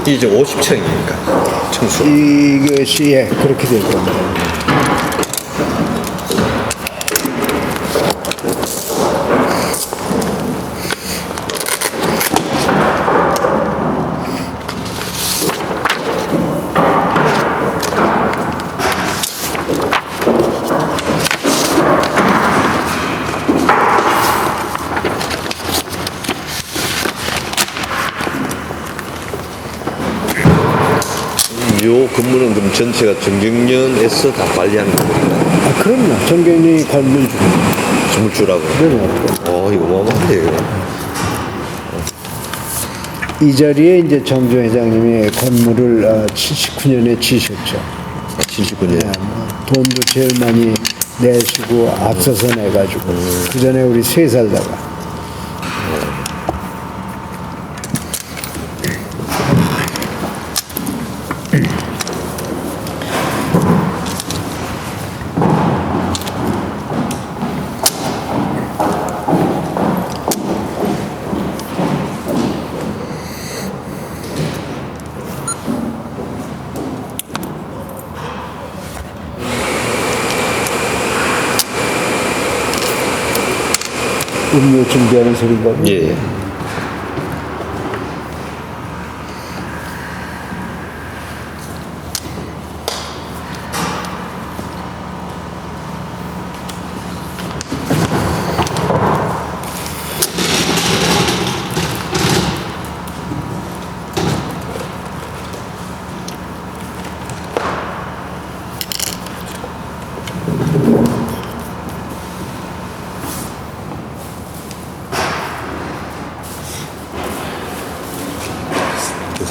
이제 50층입니까? 층수. 이것이 예, 그렇게 될 겁니다. 요 건물은 그럼 전체가 정경련에서 다 관리하는 건가요? 아, 그럼요. 정경련이 건물 주. 건물주라고. 그럼요. 이거 어마어마한데요. 이 자리에 이제 정조 회장님이 건물을 79년에 지셨죠. 79년. 네, 뭐 돈도 제일 많이 내시고 앞서서 내가지고 그 전에 우리 세 살다가 음료 준비하는 소리가 예.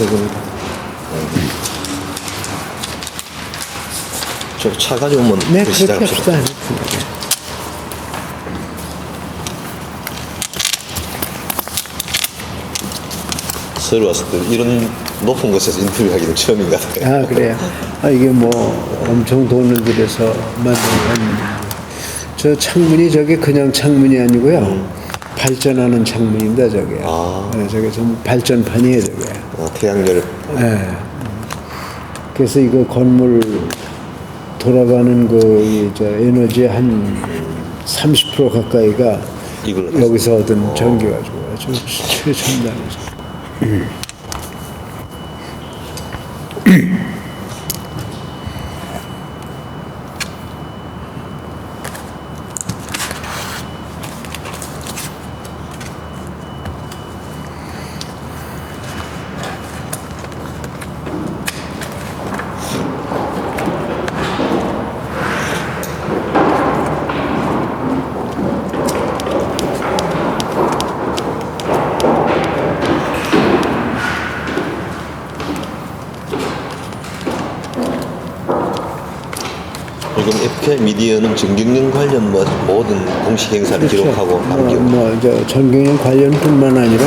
그래서 저차 가져오면 네, 그렇게 시작합시다. 합시다. 서울 왔을 때 이런 높은 곳에서 인터뷰하기는 처음인 것 같아요. 아, 그래요. 아, 이게 뭐 엄청 돈을 들여서 만든 건물입니다. 저 창문이 저게 그냥 창문이 아니고요. 발전하는 창문입니다, 저게. 네, 저게 좀 발전판이에요, 저게. 태양열. 네. 그래서 이거 건물 돌아가는 그 저 에너지 한 30% 가까이가 이걸로 여기서 얻은 전기 가지고 아주 최첨단이죠. 지금 FK 미디어는 정경련 관련 모든 공식 행사를 기록하고 남기고. 저 전경련 관련뿐만 아니라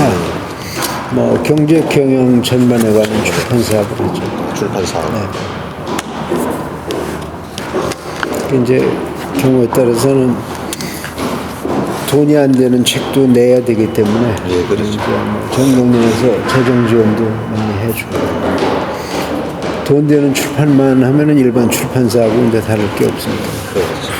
뭐 경제 경영 전반에 관한 출판 사업을 했죠. 출판사. 네. 이제 경우에 따라서는 돈이 안 되는 책도 내야 되기 때문에 예, 그렇죠. 뭐 전경련에서 재정 지원도 많이 해주고. 돈 되는 출판만 하면은 일반 출판사하고 이제 다를 게 없습니다. 그렇죠.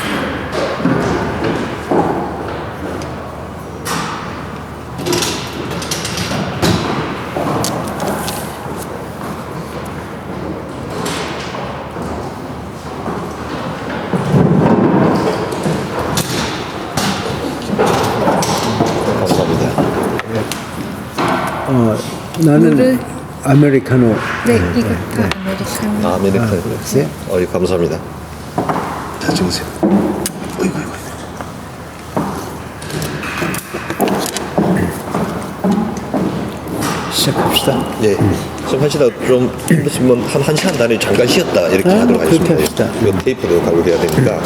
감사합니다. 나는 아메리카노. 네, 이거 다 아메리카노. 아메리카노. 네. 예, 감사합니다. 자, 찍으세요. 어이구. 시작합시다. 예. 좀 하시다 좀 힘드시면 한 시간 단위 잠깐 쉬었다 이렇게 하도록 그렇게 하겠습니다. 합시다. 이거 테이프도 관리해야 되니까.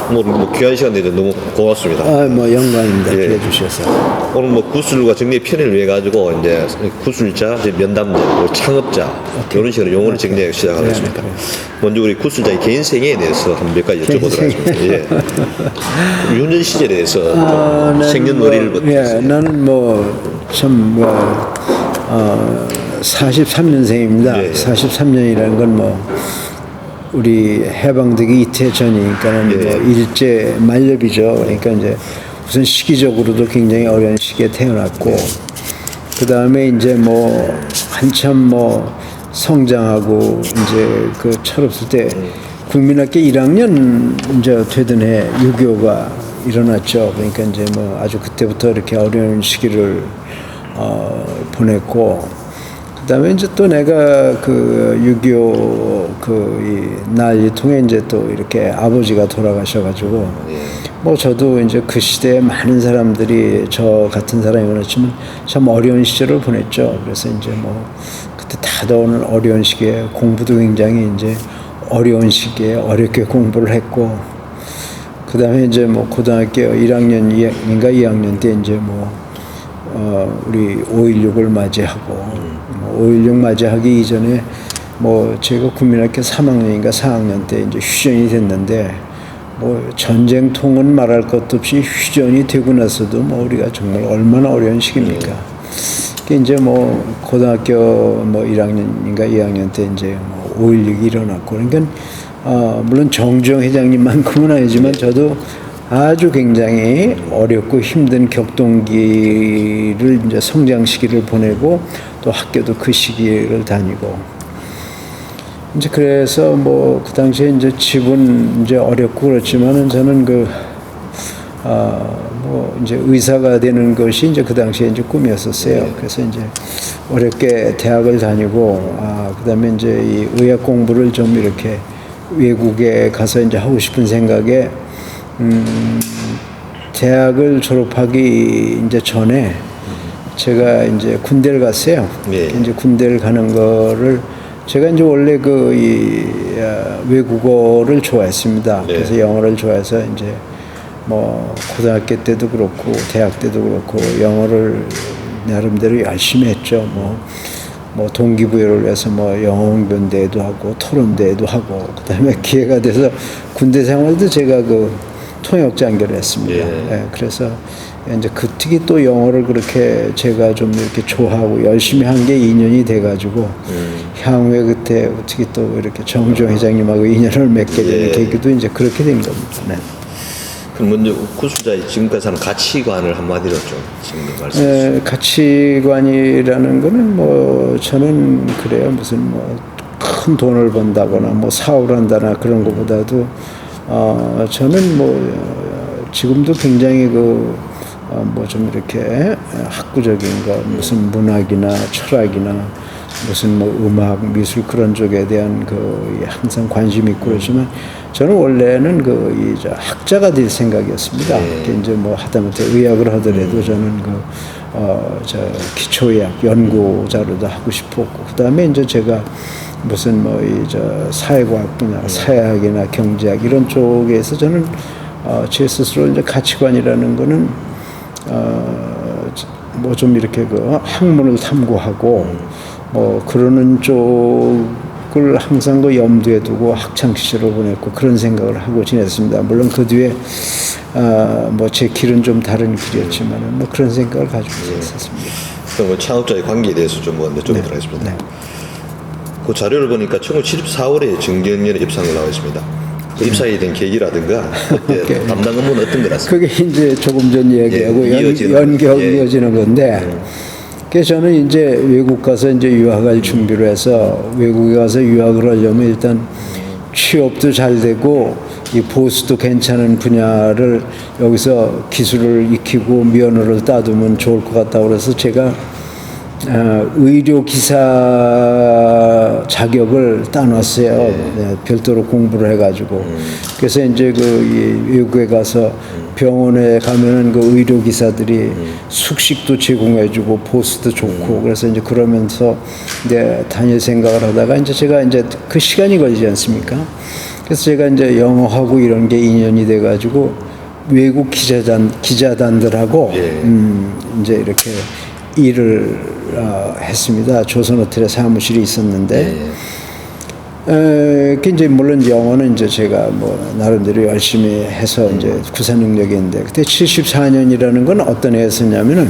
뭐 귀한 시간 내줘 너무 고맙습니다. 뭐 영광입니다. 예. 기회 주셔서. 오늘 뭐 구술과 정리의 편의를 위해 가지고 이제 구술자, 이제 면담자, 뭐 창업자 이런 식으로 용어를 정리하기 시작하겠습니다. 먼저 우리 구술자의 개인 생애에 대해서 한 몇 가지 여쭤보도록 하겠습니다. 예. 유년 시절에 대해서 생년월일부터. 나는 참 43년생입니다. 예. 43년이라는 건 뭐 우리 해방되기 이틀 전이니까는 예. 뭐 일제 만렙이죠. 그러니까 이제 우선 시기적으로도 굉장히 어려운 시기에 태어났고 그 다음에 이제 뭐 한참 뭐 성장하고 이제 그 철없을 때 국민학교 1학년 이제 되던 해 6.25가 일어났죠. 그러니까 이제 뭐 아주 그때부터 이렇게 어려운 시기를 보냈고 그다음에 이제 또 내가 그 6.25 그 날 통해 이제 또 이렇게 아버지가 돌아가셔가지고 뭐 저도 이제 그 시대에 많은 사람들이 저 같은 사람이 그렇지만 참 어려운 시절을 보냈죠. 그래서 이제 뭐 그때 다들 어려운 시기에 공부도 굉장히 이제 어려운 시기에 어렵게 공부를 했고 그다음에 이제 뭐 고등학교 1학년 2학년 때 이제 뭐 우리 5.16을 맞이하고 5.16 맞이하기 이전에 뭐 제가 국민학교 3학년인가 4학년 때 이제 휴전이 됐는데 뭐 전쟁통은 말할 것도 없이 휴전이 되고 나서도 뭐 우리가 정말 얼마나 어려운 시기입니까? 이제 뭐 고등학교 뭐 1학년인가 2학년 때 이제 뭐 5.16이 일어났고 그러니까 물론 정주영 회장님만큼은 아니지만 저도 아주 굉장히 어렵고 힘든 격동기를 이제 성장 시기를 보내고 또 학교도 그 시기를 다니고 이제 그래서 뭐 그 당시에 이제 집은 이제 어렵고 그렇지만은 저는 뭐 이제 의사가 되는 것이 이제 그 당시에 이제 꿈이었었어요. 그래서 이제 어렵게 대학을 다니고 그다음에 이제 이 의학 공부를 좀 이렇게 외국에 가서 이제 하고 싶은 생각에 대학을 졸업하기 이제 전에 제가 이제 군대를 갔어요. 예. 이제 군대를 가는 거를 제가 이제 원래 외국어를 좋아했습니다. 예. 그래서 영어를 좋아해서 이제 뭐 고등학교 때도 그렇고 대학 때도 그렇고 영어를 나름대로 열심히 했죠. 뭐 동기부여를 해서 뭐 영어 홍변대회도 하고 토론대회도 하고 그다음에 기회가 돼서 군대 생활도 제가 통역장교를 했습니다. 예, 그래서 이제 그 특히 또 영어를 그렇게 제가 좀 이렇게 좋아하고 열심히 한 게 인연이 돼가지고 향후에 그때 어떻게 또 이렇게 정주영 회장님하고 인연을 맺게 되는 계기도 이제 그렇게 된 겁니다. 네. 그럼 먼저 구술자의 지금까지 하는 가치관을 한마디로 좀 지금 말씀해 주시죠. 가치관이라는 거는 뭐 저는 그래요. 무슨 뭐 큰 돈을 번다거나 뭐 사업을 한다나 그런 것보다도 저는 뭐 지금도 굉장히 뭐 좀 이렇게 학구적인 거 무슨 문학이나 철학이나 무슨 뭐 음악 미술 그런 쪽에 대한 항상 관심이 있고 그렇지만 저는 원래는 이 학자가 될 생각이었습니다. 이제 뭐 하다못해 의학을 하더라도 저는 기초의학 연구자로도 하고 싶었고 그다음에 이제 제가 무슨 뭐 사회과학 분야, 사회학이나 경제학 이런 쪽에서 저는 제 스스로 이제 가치관이라는 거는 뭐 좀 이렇게 학문을 탐구하고 뭐 그러는 쪽을 항상 염두에 두고 학창 시절을 보냈고 그런 생각을 하고 지냈습니다. 물론 그 뒤에 뭐 제 길은 좀 다른 길이었지만은 뭐 그런 생각을 가지고 있었습니다. 그럼 창업자의 관계에 대해서 좀 여쭤보도록 하겠습니다. 그 자료를 보니까 1974월에 정경련에 입상을 나와 있습니다. 그 입사에 된 계기라든가 그때 담당 업무는 어떤 거라서? 그게 이제 조금 전 얘기하고 이어지는 건데. 그래서 저는 이제 외국 가서 이제 유학할 준비를 해서 외국에 가서 유학을 하려면 일단 취업도 잘 되고 이 보수도 괜찮은 분야를 여기서 기술을 익히고 면허를 따두면 좋을 것 같다고 그래서 제가 의료 기사 자격을 따놨어요. 네, 별도로 공부를 해가지고. 그래서 이제 외국에 가서 병원에 가면은 의료 기사들이 숙식도 제공해주고 보수도 좋고 그래서 이제 그러면서 이제 다닐 생각을 하다가 이제 제가 이제 그 시간이 걸리지 않습니까? 그래서 제가 이제 영어하고 이런 게 인연이 돼가지고 외국 기자단들하고 이제 이렇게 일을 했습니다. 조선호텔에 사무실이 있었는데, 이제 물론 영어는 이제 제가 뭐 나름대로 열심히 해서 이제 구사 능력이 있는데, 그때 74년이라는 건 어떤 해였었냐면은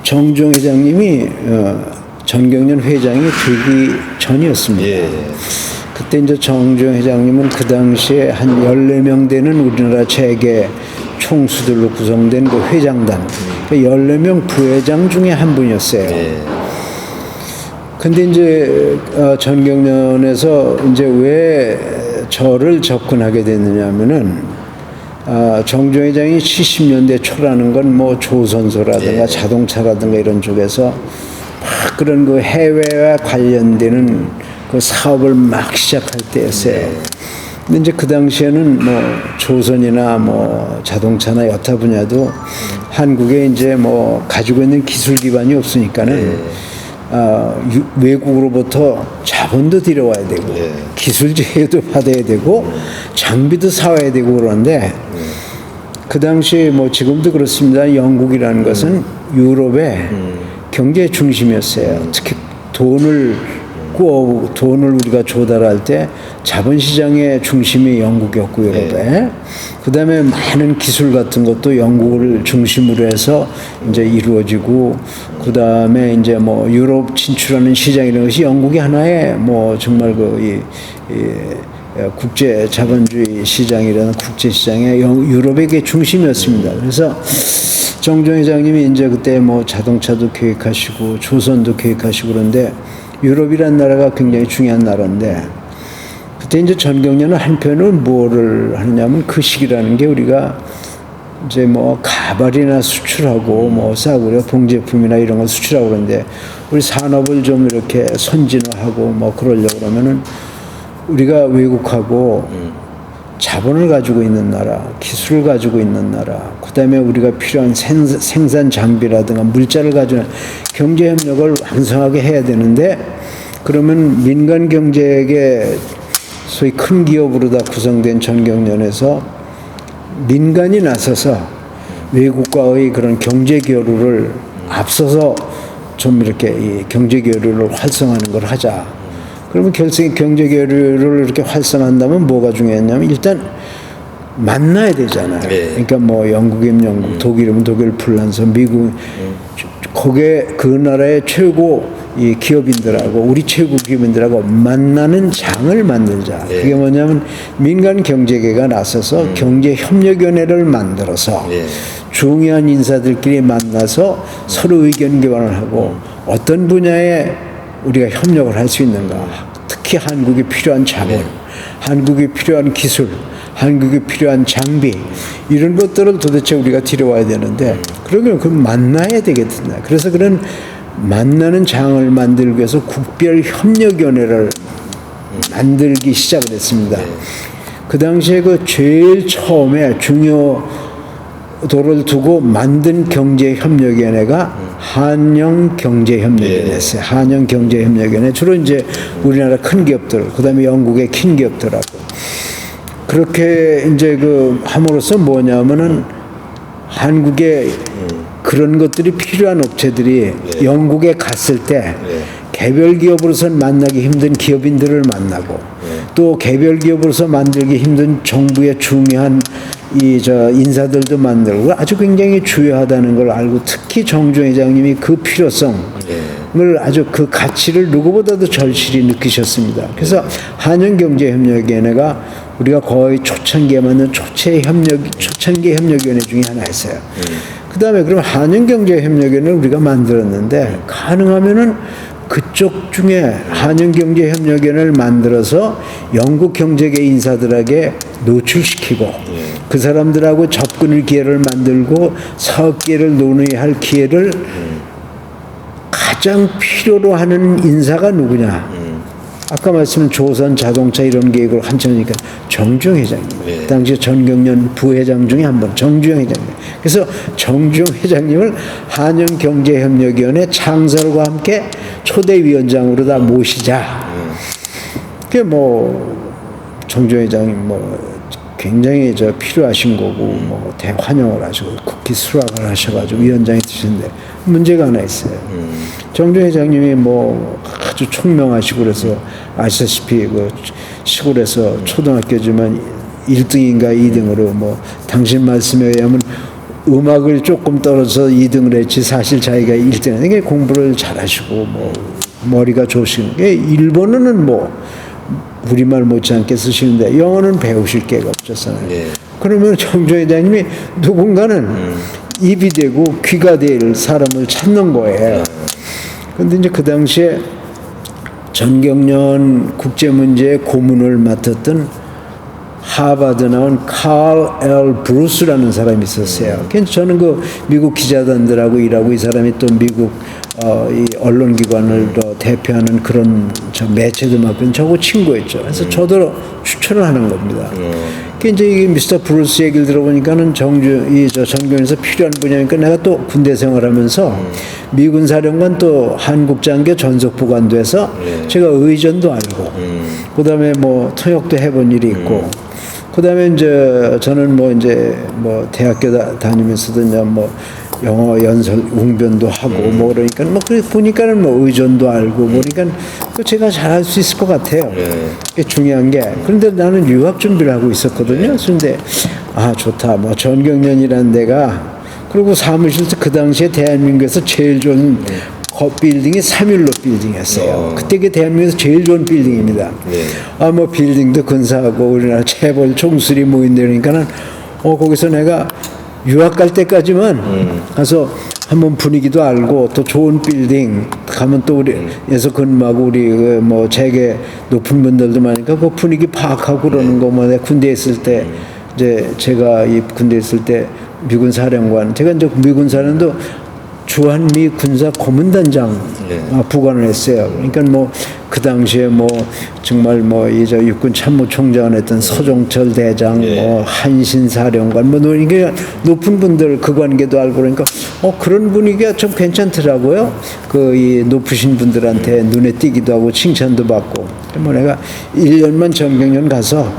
정주영 회장님이 전경련 회장이 되기 전이었습니다. 예. 그때 이제 정주영 회장님은 그 당시에 한 14명 되는 우리나라 재계 총수들로 구성된 그 회장단, 14명 부회장 중에 한 분이었어요. 예. 근데 이제 전경련에서 이제 왜 저를 접근하게 됐느냐면은 정주영 회장이 70년대 초라는 건 뭐 조선소라든가 예. 자동차라든가 이런 쪽에서 막 그런 그 해외와 관련되는 그 사업을 막 시작할 때였어요. 근데 이제 그 당시에는 뭐 조선이나 뭐 자동차나 여타 분야도 한국에 이제 뭐 가지고 있는 기술 기반이 없으니까는 외국으로부터 자본도 들여와야 되고 기술 제휴도 받아야 되고 장비도 사와야 되고 그러는데 그 당시 뭐 지금도 그렇습니다. 영국이라는 것은 유럽의 경제 중심이었어요. 특히 돈을 우리가 조달할 때 자본시장의 중심이 영국이었고 유럽에 그다음에 많은 기술 같은 것도 영국을 중심으로 해서 이제 이루어지고 그다음에 이제 뭐 유럽 진출하는 시장 이런 것이 영국이 하나의 뭐 정말 그 국제 자본주의 시장이라는 국제 시장의 유럽의 중심이었습니다. 그래서 정주영 회장님이 이제 그때 뭐 자동차도 계획하시고 조선도 계획하시고 그런데 유럽이라는 나라가 굉장히 중요한 나라인데 그때 이제 전경련은 한편으로는 뭐를 하느냐면 그 시기라는 게 우리가 이제 뭐 가발이나 수출하고 뭐 싸구려 봉제품이나 이런 거 수출하고 그러는데 우리 산업을 좀 이렇게 선진화하고 뭐 그러려고 그러면은 우리가 외국하고 자본을 가지고 있는 나라, 기술을 가지고 있는 나라, 그다음에 우리가 필요한 생산 장비라든가 물자를 가지고 경제 협력을 왕성하게 해야 되는데 그러면 민간 경제계 소위 큰 기업으로 다 구성된 전경련에서 민간이 나서서 외국과의 그런 경제 교류를 앞서서 좀 이렇게 이 경제 교류를 활성화하는 걸 하자. 그러면 결승 경제 교류를 이렇게 활성화한다면 뭐가 중요했냐면 일단 만나야 되잖아요. 그러니까 뭐 영국이면 영국, 독일이면 독일, 플란스, 미국 거기에 그 나라의 최고 이 기업인들하고 우리 최고 기업인들하고 만나는 장을 만들자. 그게 뭐냐면 민간 경제계가 나서서 경제협력위원회를 만들어서 중요한 인사들끼리 만나서 서로 의견 교환을 하고 어떤 분야에 우리가 협력을 할 수 있는가. 특히 한국이 필요한 자본, 한국이 필요한 기술, 한국이 필요한 장비 이런 것들을 도대체 우리가 들여와야 되는데 그러면 그 만나야 되겠다. 그래서 그런 만나는 장을 만들기 위해서 국별협력위원회를 만들기 시작을 했습니다. 그 당시에 그 제일 처음에 중요도를 두고 만든 경제협력위원회가 한영경제협력위원회였어요. 한영경제협력위원회 주로 이제 우리나라 큰 기업들, 그다음에 영국의 큰 기업들하고 그렇게 이제 그 함으로써 뭐냐면은 한국에 그런 것들이 필요한 업체들이 영국에 갔을 때 개별 기업으로서는 만나기 힘든 기업인들을 만나고 또 개별 기업으로서 만들기 힘든 정부의 중요한 인사들도 만들고 아주 굉장히 중요하다는 걸 알고 특히 정주영 회장님이 그 필요성을 아주 그 가치를 누구보다도 절실히 느끼셨습니다. 그래서 한영경제협력위원회가 우리가 거의 초창기에 만든 초창기 협력위원회 중에 하나였어요. 그 다음에 그럼 한영경제협력위원회를 우리가 만들었는데 가능하면은 그쪽 중에 한영경제협력위원회를 만들어서 영국 경제계 인사들에게 노출시키고 그 사람들하고 접근의 기회를 만들고 사업 기회를 논의할 기회를 가장 필요로 하는 인사가 누구냐? 아까 말씀은 조선 자동차 이런 계획을 한참 하니까 정주영 회장님. 당시 전경련 부회장 중에 한 분, 정주영 회장님. 그래서 정주영 회장님을 한영경제협력위원회 창설과 함께 초대위원장으로 다 모시자. 그게 뭐 정주영 회장님 뭐 굉장히 필요하신 거고 뭐 대환영을 하시고 국기 수락을 하셔가지고 위원장이 되셨는데 문제가 하나 있어요. 정주영 회장님이 뭐 아주 총명하시고 그래서 아시다시피 그 시골에서 초등학교지만 1등인가 2등으로 뭐 당신 말씀에 의하면 음악을 조금 떨어서 2등을 했지 사실 자기가 1등 하는 공부를 잘하시고 뭐 머리가 좋으신 게 일본어는 뭐 우리말 못지않게 쓰시는데 영어는 배우실 게가 없었잖아요. 네. 그러면 정조 회장님이 누군가는 입이 되고 귀가 될 사람을 찾는 거예요. 근데 이제 그 당시에 전경련 국제문제의 고문을 맡았던 하버드 나온 칼 L. 브루스라는 사람이 있었어요. 그래서 저는 그 미국 기자단들하고 일하고 이 사람이 또 미국 이 언론기관을 대표하는 그런 매체도 맡은 저하고 친구였죠. 그래서 저도 추천을 하는 겁니다. 그 이제 이 미스터 브루스 얘기를 들어보니까는 전경련에서 필요한 분야니까 내가 또 군대 생활하면서 미군 사령관 또 한국 장교 전속 보관돼서 제가 의전도 알고 그다음에 뭐 통역도 해본 일이 있고 그다음에 이제 저는 뭐 이제 뭐 대학교 다니면서도 이제 뭐 영어 연설 웅변도 하고 뭐 그러니까 뭐 그래 보니까는 뭐 의전도 알고 뭐 그러니까 그 제가 잘할 수 있을 것 같아요. 그게 중요한 게 그런데 나는 유학 준비를 하고 있었거든요. 그런데 아 좋다 뭐 전경련이라는 데가 그리고 사무실도 그 당시에 대한민국에서 제일 좋은 빌딩이 3.16 빌딩이었어요. 그때 그 대한민국에서 제일 좋은 빌딩입니다. 아, 뭐 빌딩도 근사하고 우리나라 재벌 총수들이 모인데 그러니까는 거기서 내가 유학 갈 때까지만 가서 한번 분위기도 알고 또 좋은 빌딩 가면 또 우리에서 근무하고 우리 뭐 재계 높은 분들도 많으니까 그 분위기 파악하고 그러는 거 뭐 내가 군대에 있을 때 이제 제가 이 군대에 있을 때 미군 사령관 제가 이제 미군 사령도 주한미 군사 고문단장 부관을 했어요. 그러니까 뭐 그 당시에 뭐 정말 뭐 이 저 육군 참모총장을 했던 서종철 대장, 뭐 한신 사령관, 뭐 이게 높은 분들 그 관계도 알고 그러니까 그런 분위기가 좀 괜찮더라고요. 그 이 높으신 분들한테 눈에 띄기도 하고 칭찬도 받고. 뭐 내가 1년만 전경련 가서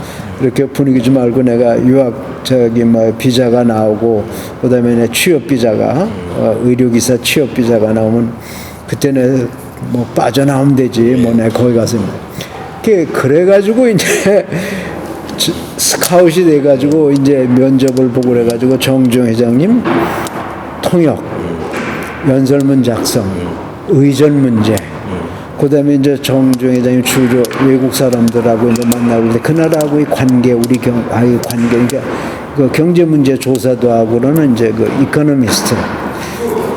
이렇게 분위기 좀 알고 내가 유학 뭐 비자가 나오고 그다음에 내 취업 비자가 의료기사 취업 비자가 나오면 그때는 뭐 빠져나오면 되지 뭐 내가 거기 가서 그래가지고 이제 스카웃이 돼가지고 이제 면접을 보고 그래가지고 정종 회장님 통역 연설문 작성 의전 문제 그다음에 이제 정종 회장님 주로 외국 사람들하고 이제 만나고 근데 그 나라하고의 관계 우리 관계 그러니까 그 경제 문제 조사도 하고 그러는 이제 그 이코노미스트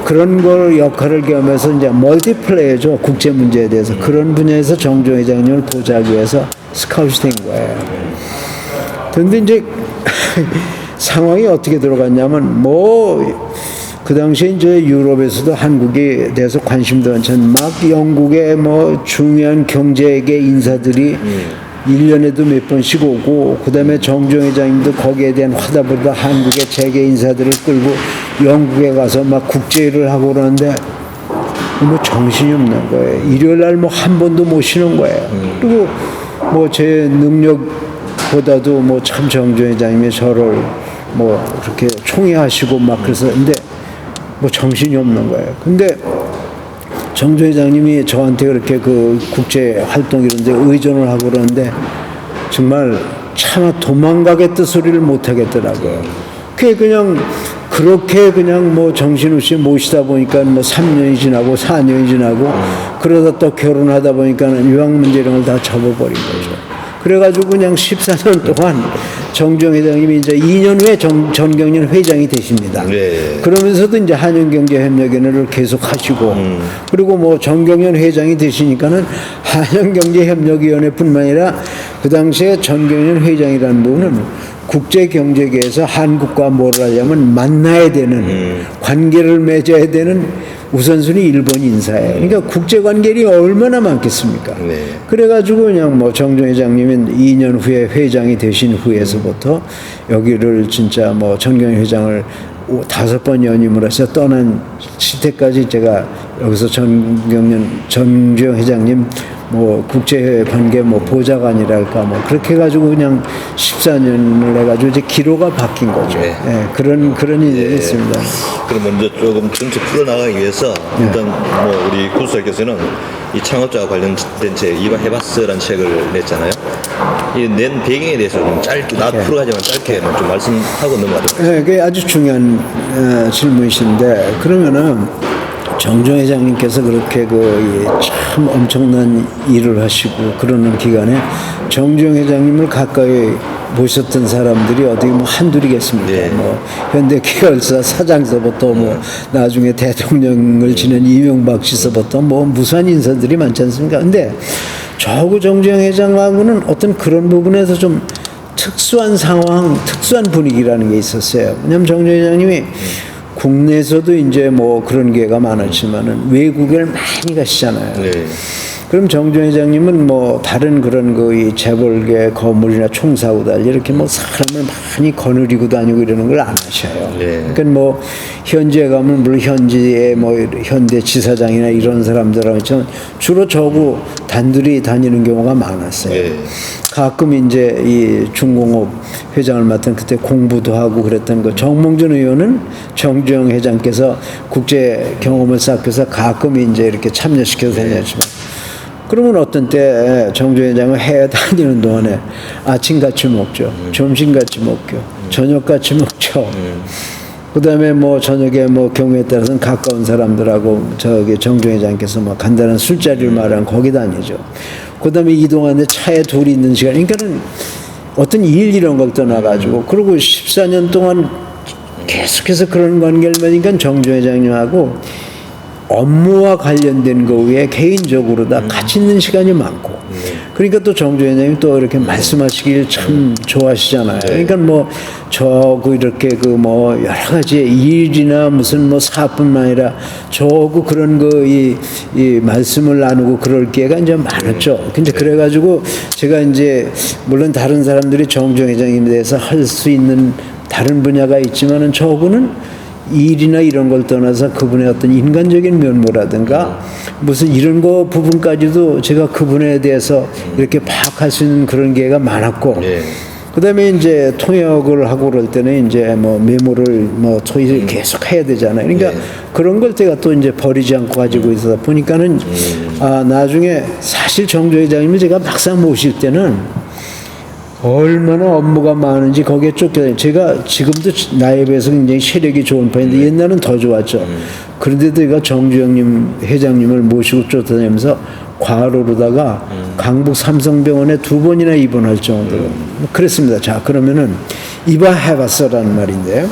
그런 걸 역할을 겸해서 이제 멀티플레이어죠 국제 문제에 대해서 그런 분야에서 정종 회장님을 보자기 위해서 스카웃이 된 거예요. 그런데 이제 상황이 어떻게 들어갔냐면 뭐 그 당시에 이제 유럽에서도 한국에 대해서 관심도 많지만 막 영국의 뭐 중요한 경제계 인사들이 1년에도 몇 번씩 오고 그다음에 정종 회장님도 거기에 대한 화답을 다 한국의 재계 인사들을 끌고 영국에 가서 막 국제일을 하고 그러는데 뭐 정신이 없는 거예요. 일요일 날 뭐 한 번도 못 쉬는 거예요. 그리고 뭐 제 능력보다도 뭐 참 정종 회장님이 저를 뭐 그렇게 총애하시고 막 그래서 근데 뭐 정신이 없는 거예요. 근데 정조 회장님이 저한테 그렇게 그 국제 활동 이런데 의존을 하고 그러는데 정말 차마 도망가겠다 소리를 못 하겠더라고요. 그게 그냥 그렇게 그냥 뭐 정신없이 모시다 보니까 뭐 3년이 지나고 4년이 지나고 그러다 또 결혼하다 보니까는 유학 문제 이런 걸 다 접어버린 거죠. 그래가지고 그냥 14년 동안 정종 회장님이 이제 2년 후에 전경련 회장이 되십니다. 그러면서도 이제 한영경제협력위원회를 계속 하시고 그리고 뭐 전경련 회장이 되시니까는 한영경제협력위원회뿐만 아니라 그 당시에 전경련 회장이라는 분은 국제경제계에서 한국과 뭘 하려면 만나야 되는 관계를 맺어야 되는 우선순위 일본 인사예요. 그러니까 국제관계이 얼마나 많겠습니까? 그래가지고 그냥 뭐 정종 회장님은 2년 후에 회장이 되신 후에서부터 여기를 진짜 뭐 전경련 회장을 5번 연임을 해서 떠난 시대까지 제가 여기서 정종 회장님 뭐 국제 관계 뭐 보좌관이랄까 뭐 그렇게 해가지고 그냥 14년을 해가지고 이제 기로가 바뀐 거죠. 네. 예, 그런 일이 있습니다. 그럼 먼저 조금 전체 풀어나가기 위해서 일단 뭐 우리 구수사께서는 이 창업자와 관련된 책 이바 해봤어라는 책을 냈잖아요. 이 낸 배경에 대해서 좀 짧게 앞으로 하지만 짧게만 좀 말씀하고 넘어가도록 하겠습니다. 네, 그게 아주 중요한 질문이신데 그러면은 정종 회장님께서 그렇게 참 엄청난 일을 하시고 그러는 기간에 정종 회장님을 가까이 보셨던 사람들이 어디 뭐 한둘이겠습니까? 네. 뭐 현대계열사 사장서부터 뭐 나중에 대통령을 지낸 이명박 씨서부터 뭐 무수한 인사들이 많지 않습니까? 근데 저하고 정종 회장하고는 어떤 그런 부분에서 좀 특수한 상황, 특수한 분위기라는 게 있었어요. 왜냐하면 정종 회장님이 국내에서도 이제 뭐 그런 기회가 많았지만은 외국을 많이 가시잖아요. 네. 그럼 정종 회장님은 뭐 다른 그런 이 재벌계 거물이나 총사고 달리 이렇게 뭐 사람을 많이 거느리고 다니고 이러는 걸 안 하셔요. 네. 그러니까 뭐 현지에 가면 물론 현지의 뭐 현대 지사장이나 이런 사람들하고 주로 저하고 단둘이 다니는 경우가 많았어요. 네. 가끔 이제 이 중공업 회장을 맡은 그때 공부도 하고 그랬던 거 정몽준 의원은 정주영 회장께서 국제 경험을 쌓고서 가끔 이제 이렇게 참여시켜서 다녔지만 그러면 어떤 때 정종 회장은 해외 다니는 동안에 아침 같이 먹죠, 점심 같이 먹죠, 저녁 같이 먹죠. 그다음에 뭐 저녁에 뭐 경우에 따라서는 가까운 사람들하고 저기 정종 회장께서 뭐 간단한 술자리를 말하면 거기 다니죠. 그다음에 이동하는데 차에 둘이 있는 시간, 그러니까는 어떤 일 이런 걸 떠나가지고 그리고 14년 동안 계속해서 그런 관계를 맺으니까 정종 회장님하고 업무와 관련된 거 외에 개인적으로 다 같이 있는 시간이 많고 그러니까 또 정종 회장님 또 이렇게 말씀하시길 참 좋아하시잖아요. 그러니까 뭐 저하고 이렇게 뭐 여러 가지 일이나 무슨 뭐 사업뿐만 아니라 저하고 그런 이 말씀을 나누고 그럴 기회가 이제 많았죠. 근데 그래가지고 제가 이제 물론 다른 사람들이 정종 회장님에 대해서 할 수 있는 다른 분야가 있지만은 저하고는 일이나 이런 걸 떠나서 그분의 어떤 인간적인 면모라든가 무슨 이런 거 부분까지도 제가 그분에 대해서 이렇게 파악할 수 있는 그런 기회가 많았고 그다음에 이제 통역을 하고 그럴 때는 이제 뭐 메모를 뭐 토의를 계속 해야 되잖아요. 그러니까 그런 걸 제가 또 이제 버리지 않고 가지고 있어서 보니까는 나중에 사실 정조 회장님을 제가 막상 모실 때는 얼마나 업무가 많은지 거기에 쫓겨다니고 제가 지금도 나이에 비해서 굉장히 체력이 좋은 편인데 옛날은 더 좋았죠. 그런데도 제가 정주영님 회장님을 모시고 쫓아다니면서 과로로다가 강북 삼성병원에 2번이나 입원할 정도로 그랬습니다. 자, 그러면은 이봐 해봤어라는 말인데요.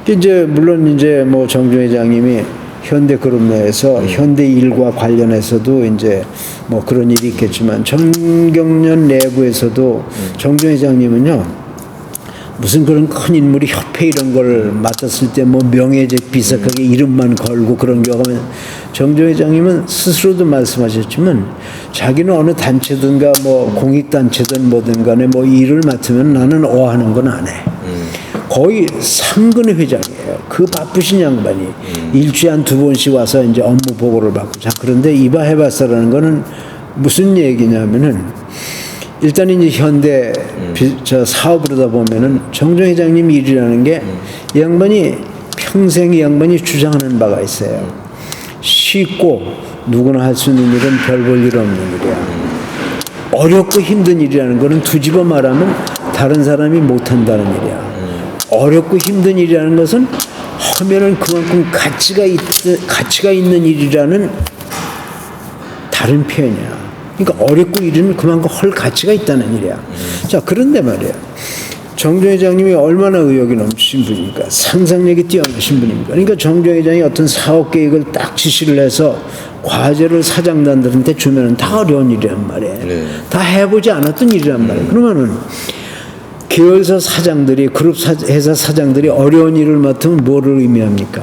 이제 물론 이제 뭐 정주 회장님이 현대그룹 내에서 현대 일과 관련해서도 이제 뭐 그런 일이 있겠지만 정경련 내부에서도 정종 회장님은요 무슨 그런 큰 인물이 협회 이런 걸 맡았을 때 뭐 명예직 비석하게 이름만 걸고 그런 경우는 정종 회장님은 스스로도 말씀하셨지만 자기는 어느 단체든가 뭐 공익단체든 뭐든 간에 뭐 일을 맡으면 나는 오하는 건 안 해. 거의 상근의 회장이에요. 그 바쁘신 양반이 일주일에 한 2번씩 와서 이제 업무 보고를 받고. 자, 그런데 이봐 해봤어라는 거는 무슨 얘기냐면은 일단 이제 현대 저 사업을 하다 보면은 정종 회장님 일이라는 게 이 양반이 평생 이 양반이 주장하는 바가 있어요. 쉽고 누구나 할 수 있는 일은 별 볼 일 없는 일이야. 어렵고 힘든 일이라는 거는 뒤집어 말하면 다른 사람이 못한다는 일이야. 어렵고 힘든 일이라는 것은 하면은 그만큼 가치가 있는 일이라는 다른 표현이야. 그러니까 어렵고 일은 그만큼 헐 가치가 있다는 일이야. 자, 그런데 말이야. 정종 회장님이 얼마나 의욕이 넘치신 분입니까? 상상력이 뛰어나신 분입니까? 그러니까 정종 회장이 어떤 사업 계획을 딱 지시를 해서 과제를 사장단들한테 주면은 다 어려운 일이란 말이에요. 다 해보지 않았던 일이란 말이에요. 그러면은 계열사 사장들이 그룹 회사 사장들이 어려운 일을 맡으면 뭐를 의미합니까?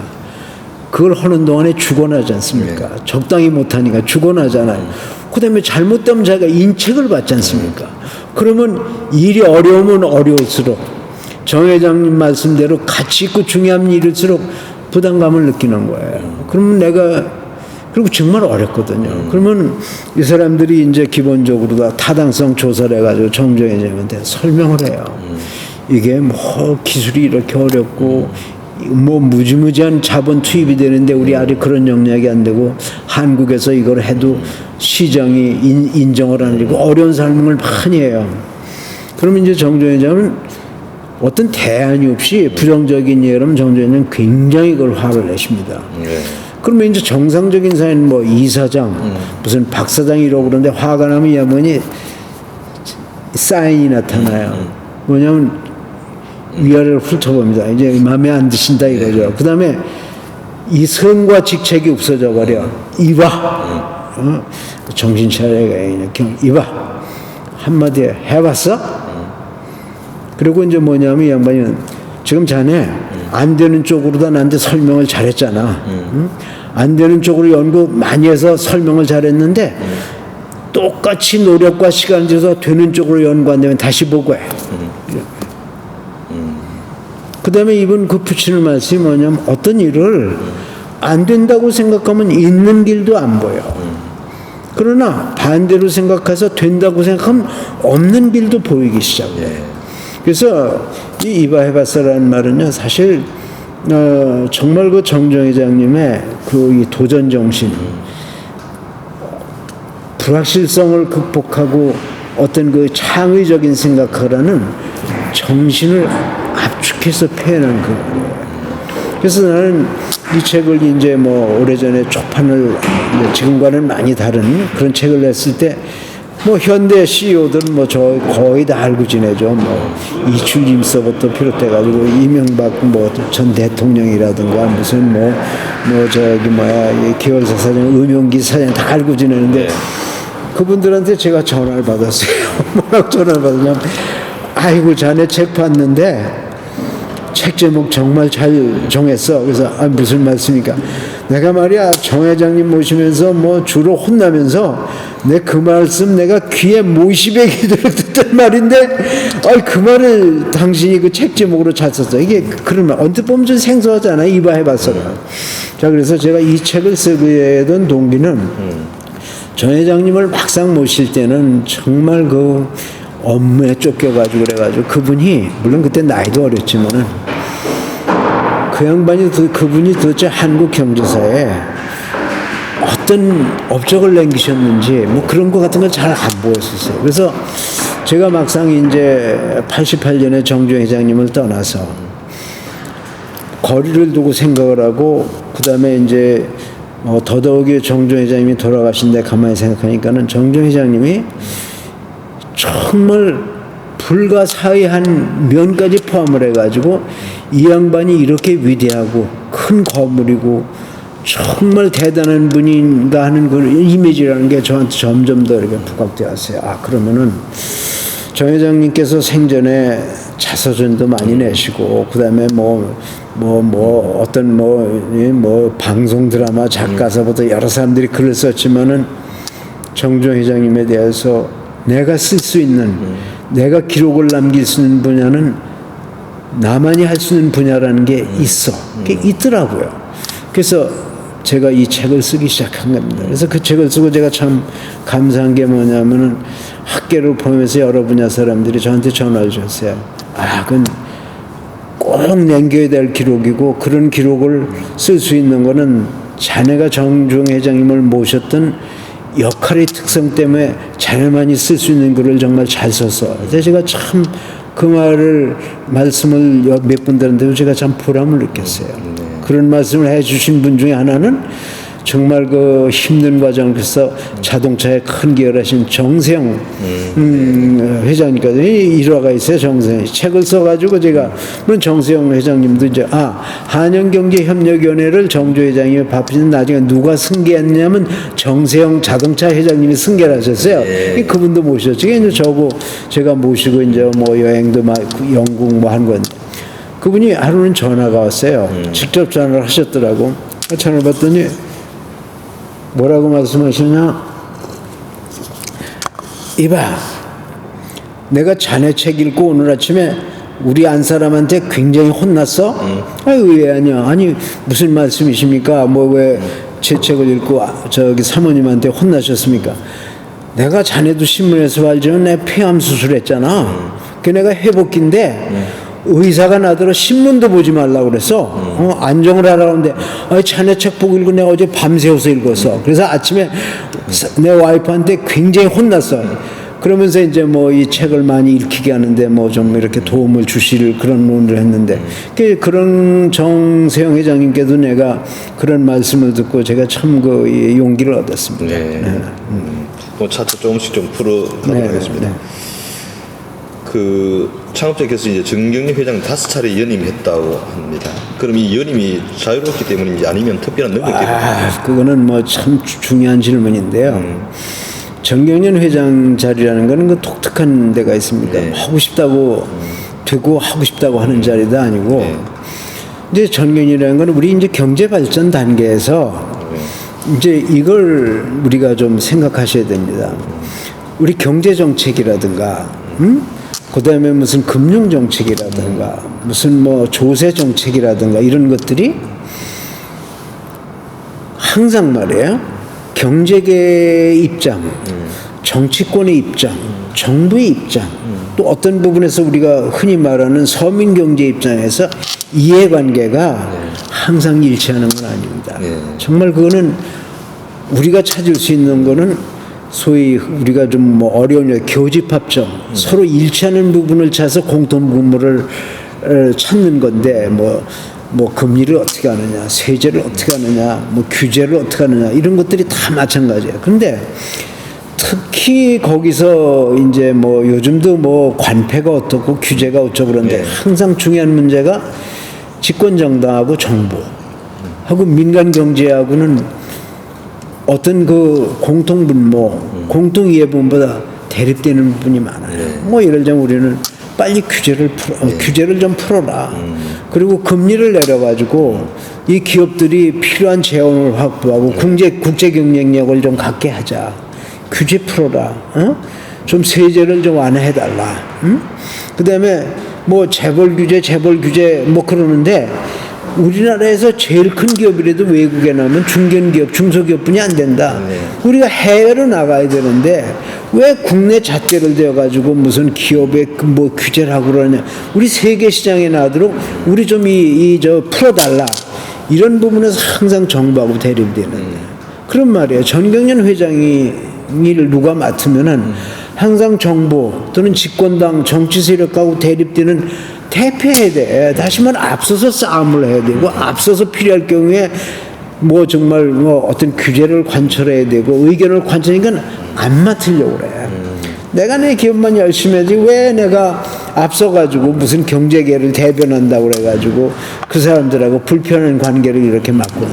그걸 하는 동안에 죽어나지 않습니까? 적당히 못하니까 죽어나잖아요. 그 다음에 잘못되면 자기가 인책을 받지 않습니까? 그러면 일이 어려우면 어려울수록 정 회장님 말씀대로 가치 있고 중요한 일일수록 부담감을 느끼는 거예요. 그러면 내가 그리고 정말 어렵거든요. 그러면 이 사람들이 이제 기본적으로 다 타당성 조사를 해가지고 정정회장한테 설명을 해요. 이게 뭐 기술이 이렇게 어렵고 뭐 무지무지한 자본 투입이 되는데 우리 아직 그런 영역이 안 되고 한국에서 이걸 해도 시장이 인정을 안 하고 어려운 설명을 많이 해요. 그러면 이제 정정회장은 어떤 대안이 없이 부정적인 예라면 정정회장은 굉장히 그걸 화를 내십니다. 그러면 이제 정상적인 사회는 뭐 이사장, 무슨 박사장이 이러고 그러는데 화가 나면 이 양반이 사인이 나타나요. 뭐냐면 위아래를 훑어봅니다. 이제 마음에 안 드신다 이거죠. 그 다음에 이 선과 직책이 없어져 버려. 이봐. 정신 차려가 그냥 이봐. 한마디에 해봤어? 그리고 이제 뭐냐면 이 양반이 지금 자네 안 되는 쪽으로다 나한테 설명을 잘했잖아. 응? 안 되는 쪽으로 연구 많이 해서 설명을 잘했는데 똑같이 노력과 시간을 들여서 되는 쪽으로 연구 안 되면 다시 보고해. 그 다음에 이분 그 붙이는 말씀이 뭐냐면 어떤 일을 안 된다고 생각하면 있는 길도 안 보여. 그러나 반대로 생각해서 된다고 생각하면 없는 길도 보이기 시작해. 그래서 이 이봐 해봤어라는 말은요 사실 정말 그 정정 회장님의 그 이 도전 정신, 불확실성을 극복하고 어떤 그 창의적인 생각하라는 정신을 압축해서 표현한 거예요. 그래서 나는 이 책을 이제 뭐 오래전에 초판을 지금과는 많이 다른 그런 책을 냈을 때 뭐 현대 CEO들은 뭐 저 거의 다 알고 지내죠. 뭐 이출임서부터 비롯해가지고 이명박 뭐 전 대통령이라든가 무슨 뭐 저기 뭐야 이 계열사 사장, 음용기 사장 다 알고 지내는데 그분들한테 제가 전화를 받았어요. 뭐라고 전화를 받았냐면 아이고 자네 책 봤는데 책 제목 정말 잘 정했어. 그래서 무슨 말씀입니까? 내가 말이야 정 회장님 모시면서 뭐 주로 혼나면서 내 그 말씀 내가 귀에 못이백이 들었던 말인데 그 말을 당신이 그 책 제목으로 잘 썼어. 이게 그런 말 언뜻 보면 좀 생소하잖아. 이봐 해봤어라. 자 그래서 제가 이 책을 쓰게 된 동기는 정 회장님을 막상 모실 때는 정말 그 업무에 쫓겨가지고 그래가지고 그분이 물론 그때 나이도 어렸지만은 그 양반이 그분이 도대체 한국 경제사에 어떤 업적을 남기셨는지 뭐 그런 거 같은 건 잘 안 보였었어요. 그래서 제가 막상 이제 88년에 정정 회장님을 떠나서 거리를 두고 생각을 하고 그 다음에 이제 더더욱이 정정 회장님이 돌아가신데 가만히 생각하니까는 정정 회장님이 정말 불가사의한 면까지 포함을 해가지고 이 양반이 이렇게 위대하고 큰 거물이고 정말 대단한 분인가 하는 그 이미지라는 게 저한테 점점 더 이렇게 부각되어 왔어요. 그러면은 정 회장님께서 생전에 자서전도 많이 내시고 그다음에 어떤 방송 드라마 작가서부터 여러 사람들이 글을 썼지만은 정정 회장님에 대해서 내가 쓸 수 있는 내가 기록을 남길 수 있는 분야는 나만이 할 수 있는 분야라는 게 있어. 그게 있더라고요. 그래서 제가 이 책을 쓰기 시작한 겁니다. 그래서 그 책을 쓰고 제가 참 감사한 게 뭐냐면은 학계를 포함해서 여러 분야 사람들이 저한테 전화를 줬어요. 그건 꼭 남겨야 될 기록이고 그런 기록을 쓸 수 있는 거는 자네가 정종 회장님을 모셨던 역할의 특성 때문에 자네만이 쓸 수 있는 글을 정말 잘 썼어. 그래서 제가 참 그 말씀을 몇 분들한테도 제가 참 보람을 느꼈어요. 그런 말씀을 해주신 분 중에 하나는 정말 그 힘든 과정을 그래서 자동차에 큰 기여를 하신 정세영 회장님까지 일화가 있어요. 정세영 책을 써가지고 제가 물론 정세영 회장님도 이제 한영경제협력위원회를 정조 회장님이 바쁘신 나중에 누가 승계했냐면 정세영 자동차 회장님이 승계를 하셨어요. 그분도 모셨죠. 이제 저고 제가 모시고 이제 뭐 여행도 막 영국 뭐 한 건. 그분이 하루는 전화가 왔어요. 직접 전화를 하셨더라고. 전화를 받더니 뭐라고 말씀하시냐? 이봐, 내가 자네 책 읽고 오늘 아침에 우리 안 사람한테 굉장히 혼났어? 왜 아니야? 아니 무슨 말씀이십니까? 뭐 왜 제 책을 읽고 저기 사모님한테 혼나셨습니까? 내가 자네도 신문에서 알지만 내 폐암 수술했잖아. 그 내가 회복기인데 의사가 나더러 신문도 보지 말라고 그랬어. 안정을 하라고 하는데 자네 책 보고 읽고 내가 어제 밤새워서 읽었어. 그래서 아침에 내 와이프한테 굉장히 혼났어. 그러면서 이제 뭐 이 책을 많이 읽히게 하는데 뭐 좀 이렇게 도움을 주실 그런 논의를 했는데 그런 정세영 회장님께도 내가 그런 말씀을 듣고 제가 참 그 용기를 얻었습니다. 네. 뭐 차트 조금씩 좀 풀어가도록 네, 하겠습니다. 네. 그 창업자께서 이제 정경림 회장 5차례 연임했다고 합니다. 그럼 이 연임이 자유롭기 때문인지 아니면 특별한 능력 때문인지? 그거는 뭐 참 중요한 질문인데요. 정경련 회장 자리라는 거는 그 독특한 데가 있습니다. 네. 하고 싶다고 되고 하고 싶다고 하는 자리도 아니고 이제 정경련이라는 건 우리 이제 경제 발전 단계에서 이제 이걸 우리가 좀 생각하셔야 됩니다. 우리 경제 정책이라든가, 그다음에 무슨 금융 정책이라든가, 무슨 뭐 조세 정책이라든가 이런 것들이 항상 말이에요. 경제계의 입장, 정치권의 입장, 정부의 입장, 또 어떤 부분에서 우리가 흔히 말하는 서민 경제 입장에서 이해관계가 항상 일치하는 건 아닙니다. 정말 그거는 우리가 찾을 수 있는 거는 소위 우리가 좀 뭐 어려운 교집합점, 서로 일치하는 부분을 찾아서 공통분모를 찾는 건데 뭐 금리를 어떻게 하느냐, 세제를 어떻게 하느냐, 뭐 규제를 어떻게 하느냐 이런 것들이 다 마찬가지예요. 그런데 특히 거기서 이제 뭐 요즘도 뭐 관폐가 어떻고 규제가 어쩌고 그런데 항상 중요한 문제가 집권 정당하고 정부하고 민간 경제하고는 어떤 그 공통분모, 공통이해분보다 대립되는 부분이 많아요. 뭐 예를 들면 우리는 빨리 규제를 좀 풀어라. 그리고 금리를 내려가지고 이 기업들이 필요한 재원을 확보하고 국제 경쟁력을 좀 갖게 하자. 규제 풀어라. 좀 세제를 좀 완화해달라. 그다음에 뭐 재벌 규제 뭐 그러는데 우리나라에서 제일 큰 기업이라도 외국에 나면 중견기업, 중소기업뿐이 안 된다. 우리가 해외로 나가야 되는데 왜 국내 잣대를 대어가지고 무슨 기업에 뭐 규제를 하고 그러냐. 우리 세계 시장에 나도록 우리 좀 풀어달라. 이런 부분에서 항상 정부하고 대립되는. 그런 말이에요. 전경련 회장이 일 누가 맡으면은 항상 정부 또는 집권당 정치 세력하고 대립되는 대표해야 돼. 다시 말해 앞서서 싸움을 해야 되고 앞서서 필요할 경우에 뭐 정말 뭐 어떤 규제를 관철해야 되고 의견을 관철하니까 안 맡으려고 그래. 내가 내 기업만 열심히 하지 왜 내가 앞서가지고 무슨 경제계를 대변한다고 그래가지고 그 사람들하고 불편한 관계를 이렇게 맡고.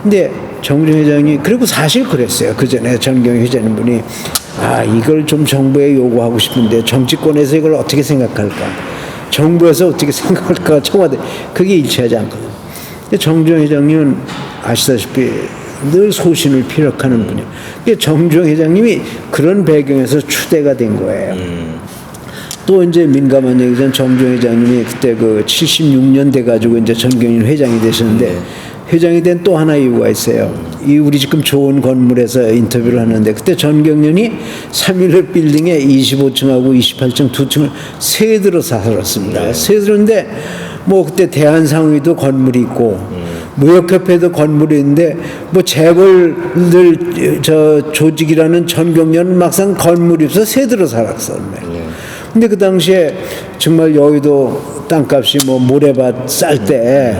근데 정경 회장이 그리고 사실 그랬어요. 그 전에 정경 회장님 분이 이걸 좀 정부에 요구하고 싶은데 정치권에서 이걸 어떻게 생각할까? 정부에서 어떻게 생각할까? 청와대 그게 일치하지 않거든요. 정주영 회장님은 아시다시피 늘 소신을 피력하는 분이에요. 정주영 회장님이 그런 배경에서 추대가 된 거예요. 또 이제 민감한 얘기는 정주영 회장님이 그때 그 76년 돼 가지고 이제 전경련 회장이 되셨는데 회장이 된 또 하나 이유가 있어요. 이 우리 지금 좋은 건물에서 인터뷰를 하는데 그때 전경련이 3.11 빌딩에 25층하고 28층 두 층을 세 들어 살았습니다. 세 들었는데 뭐 그때 대한상의도 건물이 있고 무역협회도 건물이 있는데 뭐 재벌들 조직이라는 전경련은 막상 건물이 없어서 세 들어 살았었네. 근데 그 당시에 정말 여의도 땅값이 뭐 모래밭 쌀 때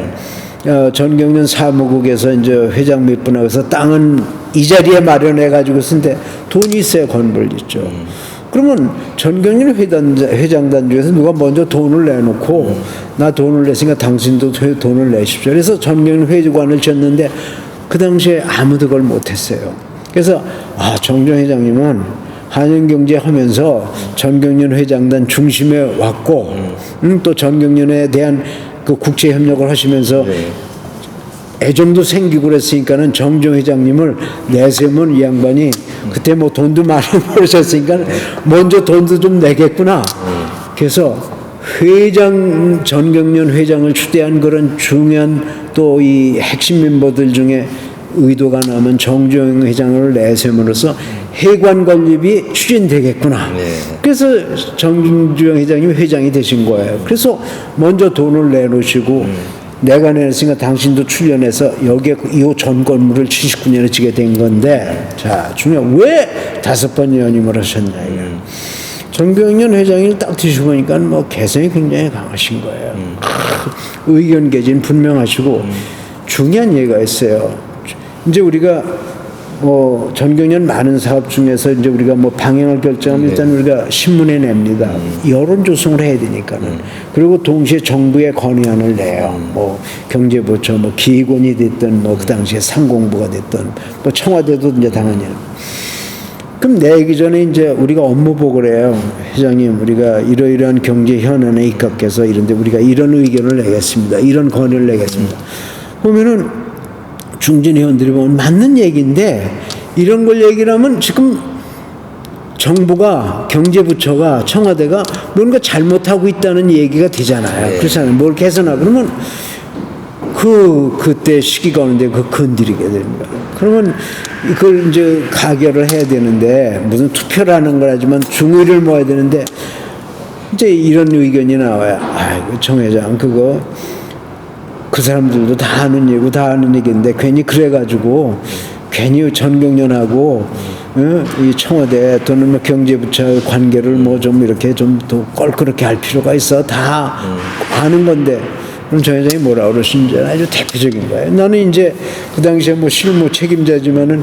전경련 사무국에서 이제 회장 몇 분하고 해서 땅은 이 자리에 마련해가지고 쓴데 돈이 있어야 건물 있죠. 그러면 전경련 회장단 중에서 누가 먼저 돈을 내놓고 나 돈을 냈으니까 당신도 돈을 내십시오. 그래서 전경련 회장관을 졌는데 그 당시에 아무도 그걸 못했어요. 그래서 정경 회장님은 한영경제 하면서 전경련 회장단 중심에 왔고 또 전경련에 대한 그 국제 협력을 하시면서 애정도 생기고 그랬으니까는 정종 회장님을 내세우면 이 양반이 그때 뭐 돈도 많이 벌으셨으니까 먼저 돈도 좀 내겠구나. 그래서 전경련 회장을 추대한 그런 중요한 또 이 핵심 멤버들 중에 의도가 나면 정주영 회장을 내세움으로써 해관 건립이 추진되겠구나. 네. 그래서 정주영 회장님이 회장이 되신 거예요. 그래서 먼저 돈을 내놓으시고 내가 내놨으니까 당신도 출연해서 여기에 이 전 건물을 79년에 지게 된 건데 자 중요한 왜 5번 연임을 하셨냐 이거. 정경련 회장이 딱 드시고 보니까 뭐 개성이 굉장히 강하신 거예요. 의견 개진 분명하시고 중요한 얘기가 있어요. 이제 우리가 뭐 전경련 많은 사업 중에서 이제 우리가 뭐 방향을 결정하면 일단 우리가 신문에 냅니다. 여론 조성을 해야 되니까는. 그리고 동시에 정부의 건의안을 내요. 뭐 경제부처, 뭐 기관이 됐든 뭐 그 당시에 상공부가 됐든 뭐 청와대도 이제 당연히. 그럼 내기 전에 이제 우리가 업무 보고를 해요. 회장님, 우리가 이러이러한 경제 현안에 입각해서 이런데 우리가 이런 의견을 내겠습니다. 이런 건의를 내겠습니다. 보면은 중진 회원들이 보면 맞는 얘기인데 이런 걸 얘기를 하면 지금 정부가 경제부처가 청와대가 뭔가 잘못하고 있다는 얘기가 되잖아요. 그렇잖아요. 뭘 개선하고 그러면 그때 시기가 오는데 건드리게 됩니다. 그러면 이걸 이제 가결을 해야 되는데 무슨 투표를 하는 거라지만 중의를 모아야 되는데 이제 이런 의견이 나와요. 아이고 정 회장 그거 그 사람들도 다 아는 얘기고 다 아는 얘기인데 괜히 그래가지고 괜히 전경련하고 이 청와대 또는 뭐 경제부처 관계를 뭐 좀 이렇게 좀 더 껄끄럽게 할 필요가 있어. 다 아는 건데. 그럼 정 회장이 뭐라 그러신지 아주 대표적인 거예요. 나는 이제 그 당시에 뭐 실무 책임자지만은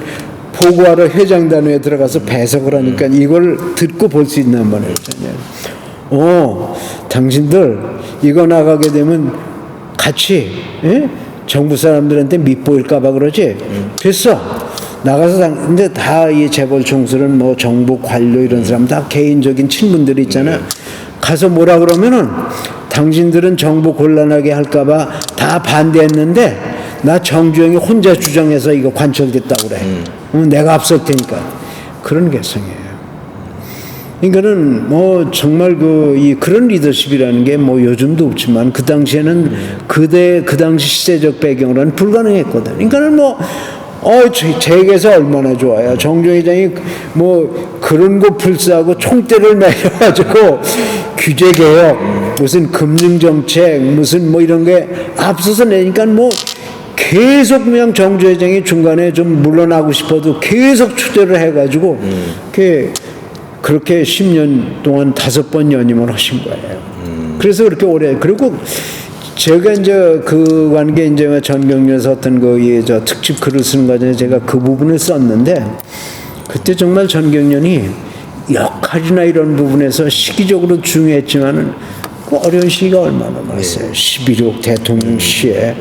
보고하러 회장단위에 들어가서 배석을 하니까 이걸 듣고 볼 수 있단 말이에요. 당신들 이거 나가게 되면 같이 정부 사람들한테 밉보일까봐 그러지. 됐어. 나가서 근데 다 이 재벌 총수는 뭐 정부 관료 이런 사람 다 개인적인 친분들이 있잖아요. 가서 뭐라 그러면은 당신들은 정부 곤란하게 할까봐 다 반대했는데 나 정주영이 혼자 주장해서 이거 관철됐다고 그래. 내가 앞설 테니까. 그런 개성이에요. 그러니까는 뭐 정말 그런 리더십이라는 게 뭐 요즘도 없지만 그 당시에는 그 당시 시대적 배경으로는 불가능했거든. 그러니까는 뭐 재계에서 얼마나 좋아요. 정주영 회장이 뭐 그런 거 불사하고 총대를 매여가지고 규제개혁, 무슨 금융정책, 무슨 뭐 이런 게 앞서서 내니까 뭐 계속 그냥 정주영 회장이 중간에 좀 물러나고 싶어도 계속 추대를 해가지고 그렇게 10년 동안 5번 연임을 하신 거예요. 그래서 그렇게 오래, 그리고 제가 이제 그 관계 이제 전경련에서 어떤 저 특집 글을 쓰는 과정에 제가 그 부분을 썼는데 그때 정말 전경련이 역할이나 이런 부분에서 시기적으로 중요했지만은 그 어려운 시기가 얼마나 많았어요. 11.6 대통령 시에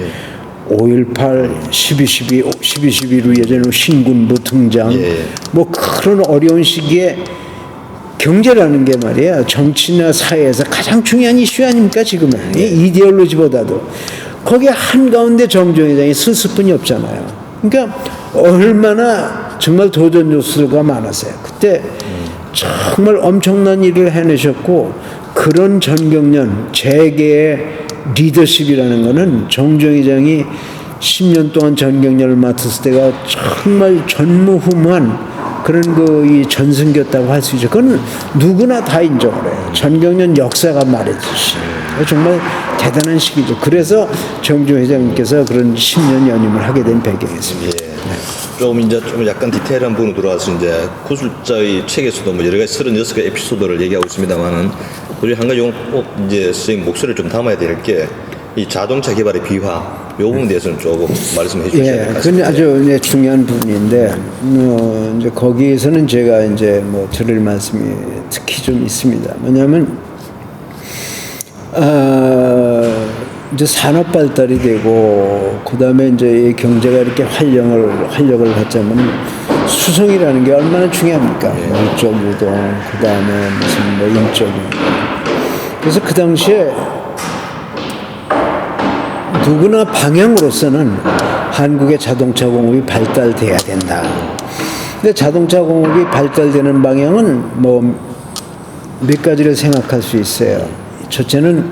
5.18, 12.12로 예전에 신군부 등장 뭐 그런 어려운 시기에 경제라는 게 말이야 정치나 사회에서 가장 중요한 이슈 아닙니까 지금은 이데올로지보다도 거기에 한가운데 정주영 회장이 쓸 뿐이 없잖아요. 그러니까 얼마나 정말 도전 요소가 많았어요. 그때 정말 엄청난 일을 해내셨고 그런 전경련 재계의 리더십이라는 거는 정주영 회장이 10년 동안 전경련을 맡았을 때가 정말 전무후무한 그런 이 전승기였다고 할 수 있죠. 그건 누구나 다 인정을 해요. 전경련 역사가 말해주시. 정말 대단한 시기죠. 그래서 정주영 회장님께서 그런 10년 연임을 하게 된 배경이 있습니다. 좀 이제 좀 약간 디테일한 부분으로 들어와서 이제 구술자의 책에서도 뭐 여러 가지 36개 에피소드를 얘기하고 있습니다만은 우리 한 가지 꼭 이제 선생님 목소리를 좀 담아야 될 게 이 자동차 개발의 비화 요 부분에 대해서는 조금 말씀해 주셔야 될 것 같습니다. 그건 아주 중요한 부분인데 이제 거기에서는 제가 이제 뭐 드릴 말씀이 특히 좀 있습니다. 뭐냐면 이제 산업 발달이 되고 그다음에 이제 경제가 이렇게 활력을 갖자면 수송이라는 게 얼마나 중요합니까? 물적 유동, 그다음에 무슨 뭐 인적 유동. 그래서 그 당시에 누구나 방향으로서는 한국의 자동차 공업이 발달돼야 된다. 근데 자동차 공업이 발달되는 방향은 뭐 몇 가지를 생각할 수 있어요. 첫째는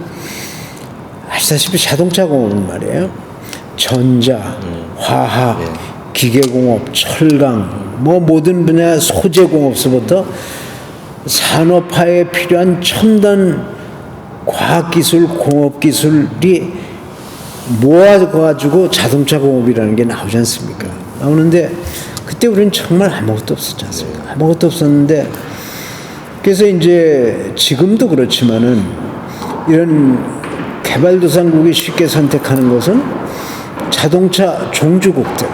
아시다시피 자동차 공업은 말이에요. 전자, 화학, 기계공업, 철강, 뭐 모든 분야 소재공업서부터 산업화에 필요한 첨단 과학기술, 공업기술이 모아가지고 자동차 공업이라는 게 나오지 않습니까? 나오는데 그때 우리는 정말 아무것도 없었지 않습니까? 아무것도 없었는데 그래서 이제 지금도 그렇지만은 이런 개발도상국이 쉽게 선택하는 것은 자동차 종주국들,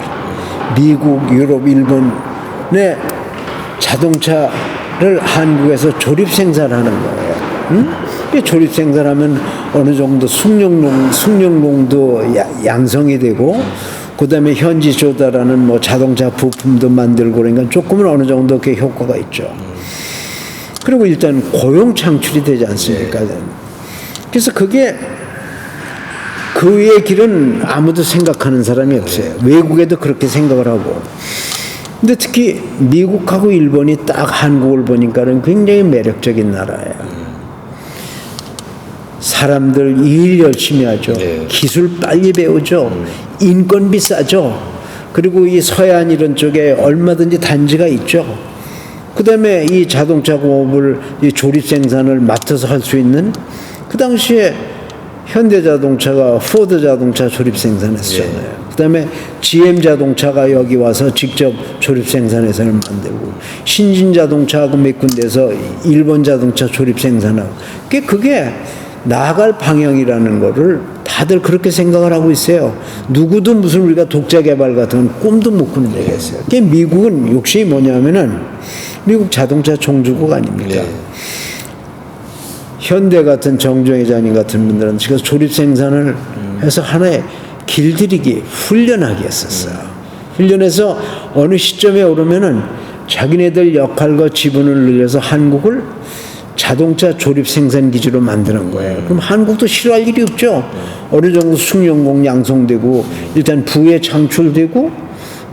미국, 유럽, 일본의 자동차를 한국에서 조립 생산하는 거예요. 조립 생산하면 어느 정도 숙련농도 양성이 되고, 그 다음에 현지 조달하는 뭐 자동차 부품도 만들고 그러니까 조금은 어느 정도 그 효과가 있죠. 그리고 일단 고용 창출이 되지 않습니까? 그래서 그게 그 위의 길은 아무도 생각하는 사람이 없어요. 외국에도 그렇게 생각을 하고. 근데 특히 미국하고 일본이 딱 한국을 보니까는 굉장히 매력적인 나라예요. 사람들 일 열심히 하죠. 기술 빨리 배우죠. 인건비 싸죠. 그리고 이 서해안 이런 쪽에 얼마든지 단지가 있죠. 그 다음에 이 자동차 공업을, 이 조립 생산을 맡아서 할 수 있는, 그 당시에 현대자동차가 포드 자동차 조립 생산했었잖아요. 그 다음에 GM 자동차가 여기 와서 직접 조립 생산해서는 만들고, 신진자동차하고 몇 군데서 일본 자동차 조립 생산하고, 그게 나아갈 방향이라는 거를 다들 그렇게 생각을 하고 있어요. 누구도 무슨 우리가 독자 개발 같은 건 꿈도 못 꾸는 얘기했어요. 미국은 욕심이 뭐냐면은 미국 자동차 종주국 아닙니까? 현대 같은 정종 회장님 같은 분들은 지금 조립 생산을 해서 하나의 길들이기, 훈련하게 했었어요. 훈련해서 어느 시점에 오르면은 자기네들 역할과 지분을 늘려서 한국을 자동차 조립 생산 기지로 만드는 거예요. 그럼 한국도 싫어할 일이 없죠. 어느 정도 숙련공 양성되고 일단 부에 창출되고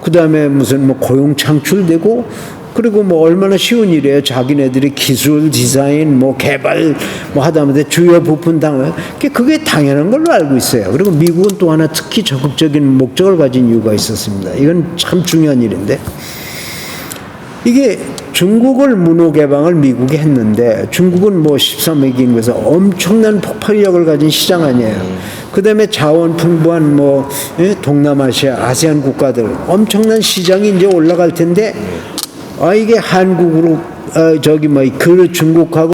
그 다음에 무슨 뭐 고용 창출되고 그리고 뭐 얼마나 쉬운 일이에요. 자기네들이 기술, 디자인, 뭐 개발 뭐 하다 보면 주요 부품 당연 그게 당연한 걸로 알고 있어요. 그리고 미국은 또 하나 특히 적극적인 목적을 가진 이유가 있었습니다. 이건 참 중요한 일인데 이게 중국을 문호 개방을 미국이 했는데 중국은 뭐 13억 인구에서 엄청난 폭발력을 가진 시장 아니에요. 그 다음에 자원 풍부한 뭐 동남아시아, 아세안 국가들 엄청난 시장이 이제 올라갈 텐데 이게 한국으로 저기 뭐 그 중국하고